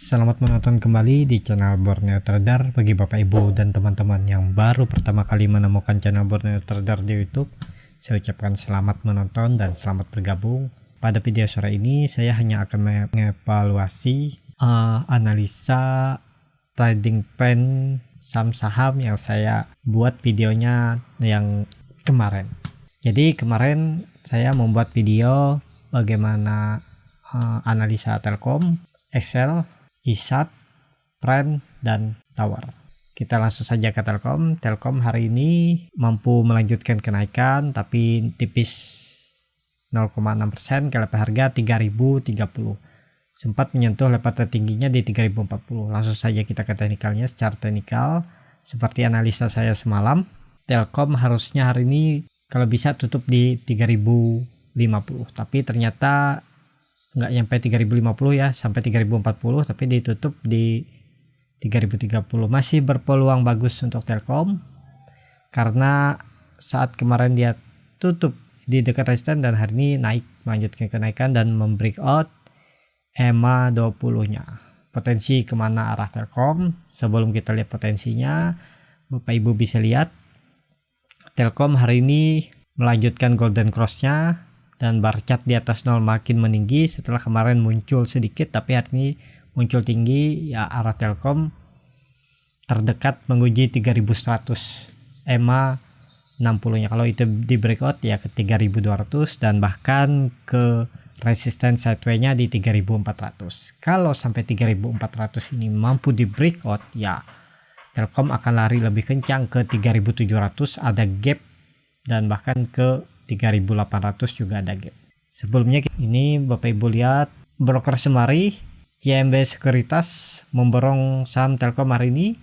Selamat menonton kembali di channel Borneo Trader. Bagi Bapak Ibu dan teman-teman yang baru pertama kali menemukan channel Borneo Trader di YouTube, saya ucapkan selamat menonton dan selamat bergabung. Pada video sore ini saya hanya akan mengevaluasi analisa trading plan saham-saham yang saya buat videonya yang kemarin. Jadi kemarin saya membuat video bagaimana analisa Telkom, Excel, ISAT, Prime, dan Tower. Kita langsung saja ke Telkom. Telkom hari ini mampu melanjutkan kenaikan tapi tipis 0,6% ke level harga 3030. Sempat menyentuh level tertingginya di 3040. Langsung saja kita ke teknikalnya. Secara teknikal, seperti analisa saya semalam, Telkom harusnya hari ini kalau bisa tutup di 3050, tapi ternyata nggak nyampe 3050 ya, sampai 3040, tapi ditutup di 3030. Masih berpeluang bagus untuk Telkom karena saat kemarin dia tutup di dekat resisten dan hari ini naik, melanjutkan kenaikan dan membreakout EMA 20 nya. Potensi kemana arah Telkom? Sebelum kita lihat potensinya, Bapak Ibu bisa lihat Telkom hari ini melanjutkan golden cross nya dan bar chart di atas 0 makin meninggi setelah kemarin muncul sedikit, tapi hari ini muncul tinggi. Ya, arah Telkom terdekat menguji 3100 EMA 60 nya. Kalau itu di breakout ya ke 3200 dan bahkan ke resistance sideway-nya di 3400. Kalau sampai 3400 ini mampu di breakout, ya Telkom akan lari lebih kencang ke 3700, ada gap, dan bahkan ke 3800 juga ada gap. Sebelumnya ini Bapak Ibu lihat broker semari CMB Sekuritas memborong saham Telkom hari ini,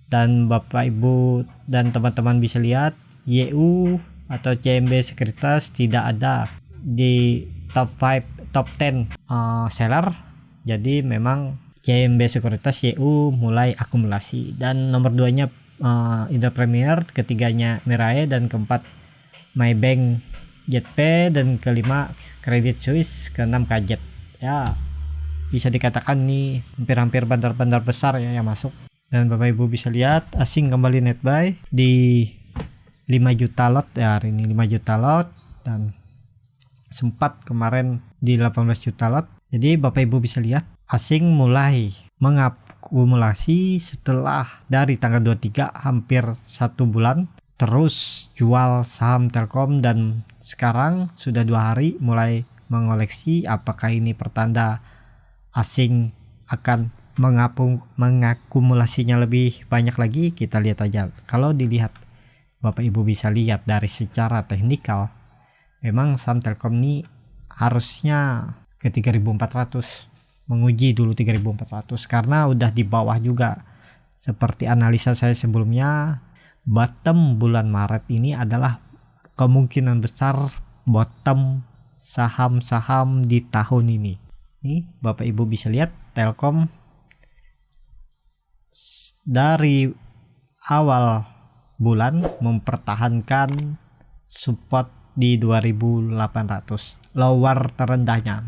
dan Bapak Ibu dan teman-teman bisa lihat YU atau CMB Sekuritas tidak ada di top 5 top 10 seller. Jadi memang CMB Sekuritas YU mulai akumulasi, dan nomor 2 nya Indo Premier, ketiganya Mirae, dan keempat Maybank JP, dan kelima Credit Suisse, keenam Kajet. Ya, bisa dikatakan nih hampir-hampir bandar-bandar besar ya yang masuk. Dan Bapak Ibu bisa lihat asing kembali net buy di 5 juta lot ya, hari ini 5 juta lot, dan sempat kemarin di 18 juta lot. Jadi Bapak Ibu bisa lihat asing mulai mengakumulasi setelah dari tanggal 23 hampir 1 bulan terus jual saham Telkom, dan sekarang sudah 2 hari mulai mengoleksi. Apakah ini pertanda asing akan mengakumulasinya lebih banyak lagi? Kita lihat aja. Kalau dilihat, Bapak Ibu bisa lihat dari secara teknikal, memang saham Telkom ini harusnya ke 3400, menguji dulu 3400 karena udah di bawah juga. Seperti analisa saya sebelumnya, bottom bulan Maret ini adalah kemungkinan besar bottom saham-saham di tahun ini. Nih Bapak Ibu bisa lihat Telkom dari awal bulan mempertahankan support di 2800, lower terendahnya.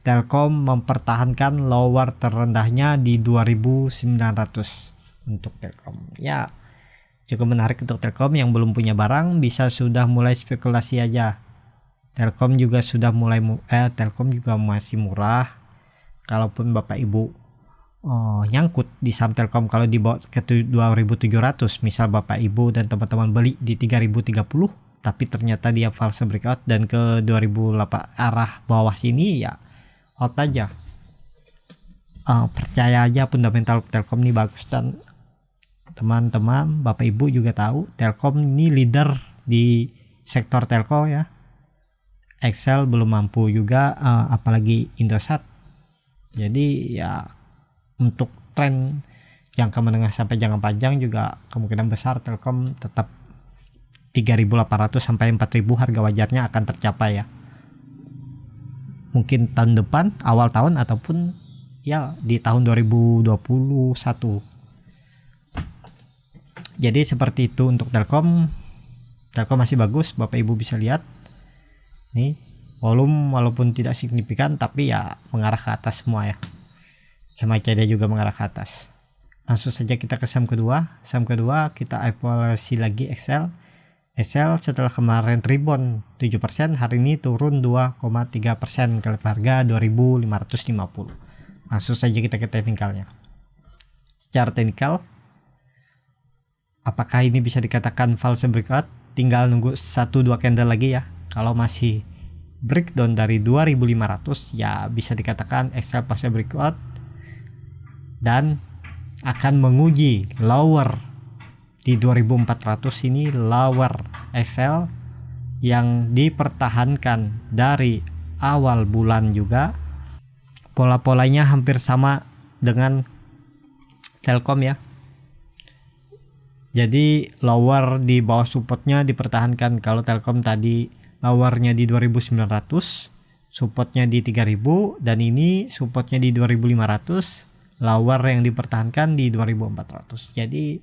Telkom mempertahankan lower terendahnya di 2900 untuk Telkom. Ya, cukup menarik untuk Telkom. Yang belum punya barang bisa sudah mulai spekulasi aja. Telkom juga sudah mulai Telkom juga masih murah. Kalaupun Bapak Ibu nyangkut di saham Telkom, kalau dibawa ke 2700, misal Bapak Ibu dan teman-teman beli di 3030 tapi ternyata dia false breakout dan ke 2008 arah bawah sini, ya hold aja. Percaya aja fundamental Telkom ini bagus, dan teman-teman Bapak Ibu juga tahu Telkom ini leader di sektor telco ya. Excel belum mampu juga, apalagi Indosat. Jadi ya untuk tren jangka menengah sampai jangka panjang juga kemungkinan besar Telkom tetap 3.800 sampai 4.000 harga wajarnya akan tercapai ya. Mungkin tahun depan, awal tahun, ataupun ya di tahun 2021. Jadi seperti itu untuk Telkom. Telkom masih bagus, Bapak Ibu bisa lihat. Nih, volume walaupun tidak signifikan tapi ya mengarah ke atas semua ya. MACD juga mengarah ke atas. Langsung saja kita ke saham kedua. Saham kedua kita evaluasi lagi Excel. Excel setelah kemarin rebound 7%, hari ini turun 2,3% ke harga 2550. Langsung saja kita ke teknikalnya. Secara teknikal, apakah ini bisa dikatakan false breakout? Tinggal nunggu 1-2 candle lagi ya. Kalau masih breakdown dari 2500 ya bisa dikatakan Excel false breakout dan akan menguji lower di 2400. Ini lower Excel yang dipertahankan dari awal bulan juga. Pola-polanya hampir sama dengan Telkom ya. Jadi lower di bawah supportnya dipertahankan. Kalau Telkom tadi lowernya di 2900, supportnya di 3000, dan ini supportnya di 2500, lower yang dipertahankan di 2400. Jadi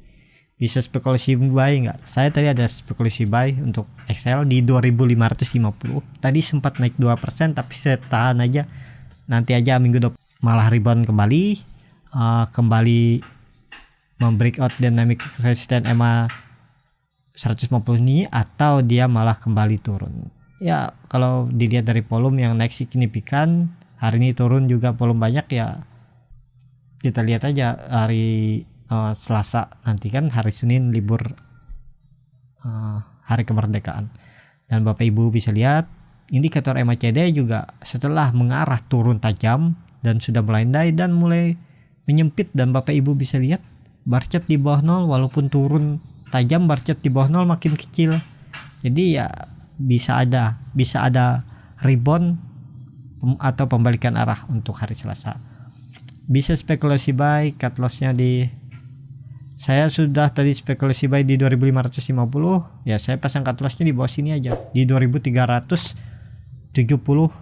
bisa spekulasi buy nggak? Saya tadi ada spekulasi buy untuk Excel di 2550. Tadi sempat naik 2% tapi saya tahan aja. Nanti aja minggu depan malah rebound kembali, kembali membreakout dynamic resistance EMA 150 ini, atau dia malah kembali turun. Ya kalau dilihat dari volume yang naik signifikan, hari ini turun juga volume banyak ya. Kita lihat aja hari Selasa nanti, kan hari Senin libur hari kemerdekaan. Dan Bapak Ibu bisa lihat indikator MACD juga setelah mengarah turun tajam dan sudah melandai dan mulai menyempit, dan Bapak Ibu bisa lihat bar chart di bawah 0 walaupun turun tajam, bar chart di bawah 0 makin kecil. Jadi ya bisa ada rebound atau pembalikan arah untuk hari Selasa. Bisa spekulasi buy, cut lossnya di, saya sudah tadi spekulasi buy di 2550 ya, saya pasang cut lossnya di bawah sini aja di 2370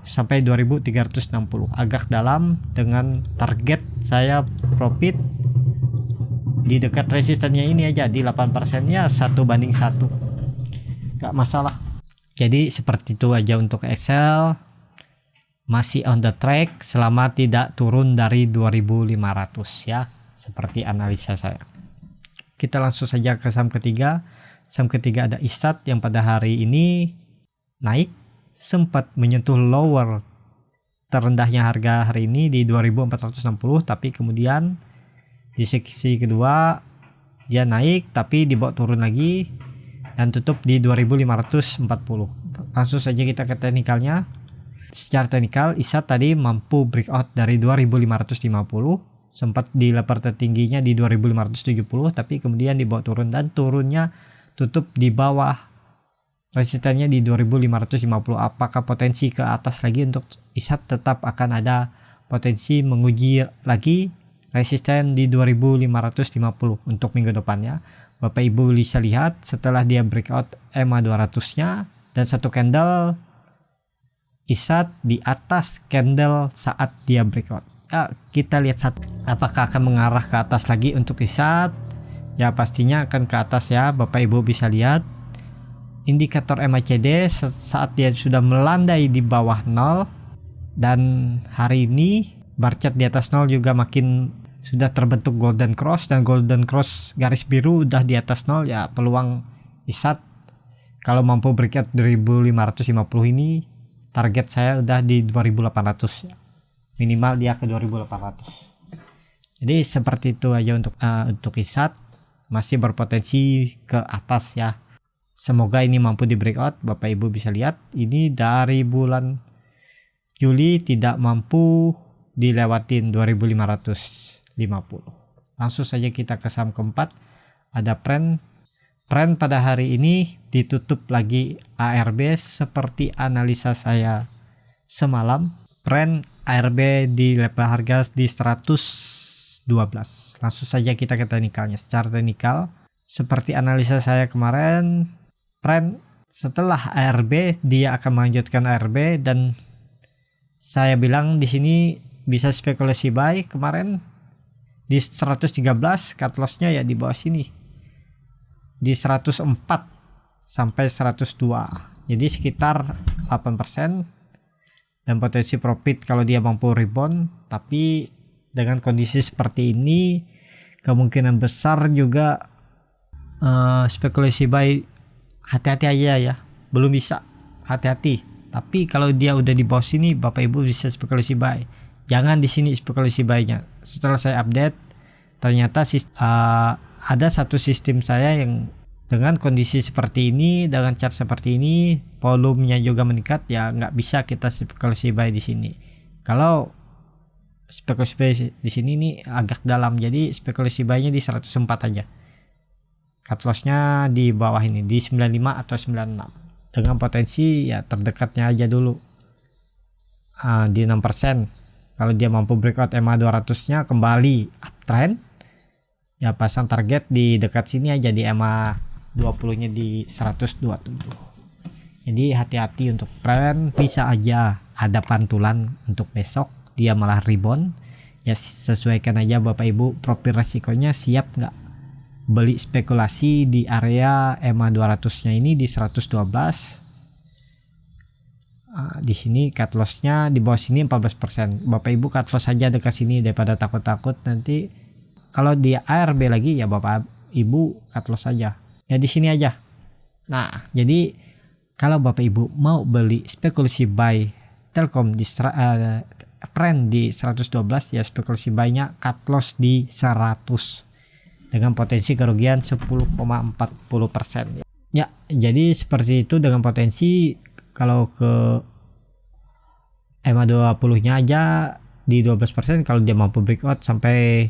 sampai 2360, agak dalam, dengan target saya profit di dekat resistennya ini aja di 8%, ya 1:1, gak masalah. Jadi seperti itu aja untuk Excel, masih on the track selama tidak turun dari 2500 ya, seperti analisa saya. Kita langsung saja ke saham ketiga. Saham ketiga ada ISAT yang pada hari ini naik, sempat menyentuh lower terendahnya harga hari ini di 2460, tapi kemudian di sesi kedua dia naik tapi dibawa turun lagi dan tutup di 2540. Langsung saja kita ke teknikalnya. Secara teknikal ISAT tadi mampu breakout dari 2550, sempat di level tertingginya di 2570 tapi kemudian dibawa turun dan turunnya tutup di bawah resistennya di 2550. Apakah potensi ke atas lagi untuk ISAT? Tetap akan ada potensi menguji lagi resisten di 2550 untuk minggu depannya. Bapak Ibu bisa lihat setelah dia breakout EMA 200-nya dan satu candle ISAT di atas candle saat dia breakout. Ya, kita lihat apakah akan mengarah ke atas lagi untuk ISAT. Ya pastinya akan ke atas ya. Bapak Ibu bisa lihat indikator MACD saat dia sudah melandai di bawah 0, dan hari ini bar chart di atas 0 juga makin sudah terbentuk golden cross, dan golden cross garis biru udah di atas 0 ya. Peluang ISAT kalau mampu breakout 2550 ini, target saya udah di 2800 ya. Minimal dia ke 2800. Jadi seperti itu aja untuk ISAT, masih berpotensi ke atas ya. Semoga ini mampu di breakout. Bapak Ibu bisa lihat ini dari bulan Juli tidak mampu dilewatin 2550. Langsung saja kita ke saham keempat, ada Pren. Pren pada hari ini ditutup lagi ARB seperti analisa saya semalam. Pren ARB di level harga di 112. Langsung saja kita ke teknikalnya. Secara teknikal seperti analisa saya kemarin, Pren setelah ARB dia akan melanjutkan ARB, dan saya bilang di sini bisa spekulasi buy kemarin di 113, cut lossnya ya di bawah sini di 104 sampai 102, jadi sekitar 8%, dan potensi profit kalau dia mampu rebound. Tapi dengan kondisi seperti ini kemungkinan besar juga spekulasi buy hati-hati aja ya, belum bisa, hati-hati. Tapi kalau dia udah di bawah sini Bapak Ibu bisa spekulasi buy. Jangan di sini spekulasi buy-nya. Setelah saya update ternyata ada satu sistem saya yang dengan kondisi seperti ini, dengan chart seperti ini, volumenya juga meningkat, ya nggak bisa kita spekulasi buy di sini. Kalau spekulasi buy di sini nih agak dalam, jadi spekulasi buy-nya di 104 aja. Cut loss-nya di bawah ini di 95 atau 96. Dengan potensi ya terdekatnya aja dulu di 6%. Kalau dia mampu breakout EMA 200-nya kembali uptrend, ya pasang target di dekat sini aja di EMA 20-nya di 127. Jadi hati-hati untuk trend, bisa aja ada pantulan untuk besok dia malah rebound. Ya sesuaikan aja Bapak Ibu profil resikonya, siap nggak beli spekulasi di area EMA 200-nya ini di 112. Di sini cut loss-nya di bawah sini 14%. Bapak Ibu cut loss saja dekat sini daripada takut-takut nanti kalau dia ARB lagi, ya Bapak Ibu cut loss saja. Ya di sini aja. Nah, jadi kalau Bapak Ibu mau beli spekulasi buy Telkom di trend di 112, ya spekulasi buy-nya cut loss di 100 dengan potensi kerugian 10,40%. Ya, jadi seperti itu dengan potensi kalau ke EMA 20-nya aja di 12%, kalau dia mampu breakout sampai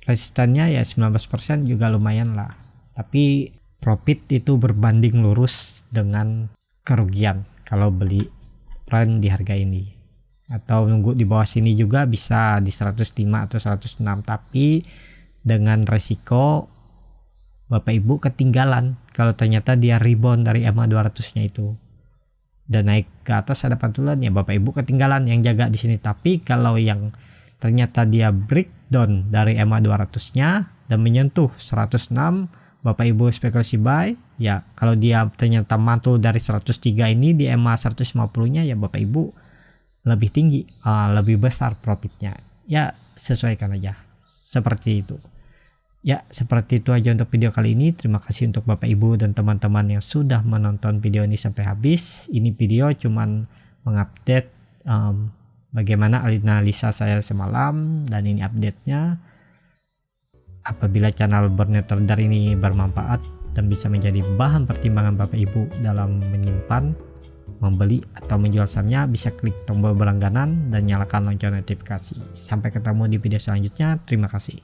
resistannya ya 19% juga lumayan lah. Tapi profit itu berbanding lurus dengan kerugian kalau beli trend di harga ini. Atau nunggu di bawah sini juga bisa di 105 atau 106, tapi dengan resiko Bapak Ibu ketinggalan kalau ternyata dia rebound dari EMA 200-nya itu dan naik ke atas ada pantulan, ya Bapak Ibu ketinggalan yang jaga di sini. Tapi kalau yang ternyata dia breakdown dari EMA 200-nya dan menyentuh 106, Bapak Ibu spekulasi buy. Ya kalau dia ternyata mantul dari 103 ini di EMA 150-nya, ya Bapak Ibu lebih tinggi, lebih besar profitnya. Ya sesuaikan aja seperti itu. Ya seperti itu aja untuk video kali ini. Terima kasih untuk Bapak Ibu dan teman-teman yang sudah menonton video ini sampai habis. Ini video cuman mengupdate bagaimana analisa saya semalam, dan ini update-nya. Apabila channel Burner Trader ini bermanfaat dan bisa menjadi bahan pertimbangan Bapak Ibu dalam menyimpan, membeli atau menjual sahamnya, bisa klik tombol berlangganan dan nyalakan lonceng notifikasi. Sampai ketemu di video selanjutnya. Terima kasih.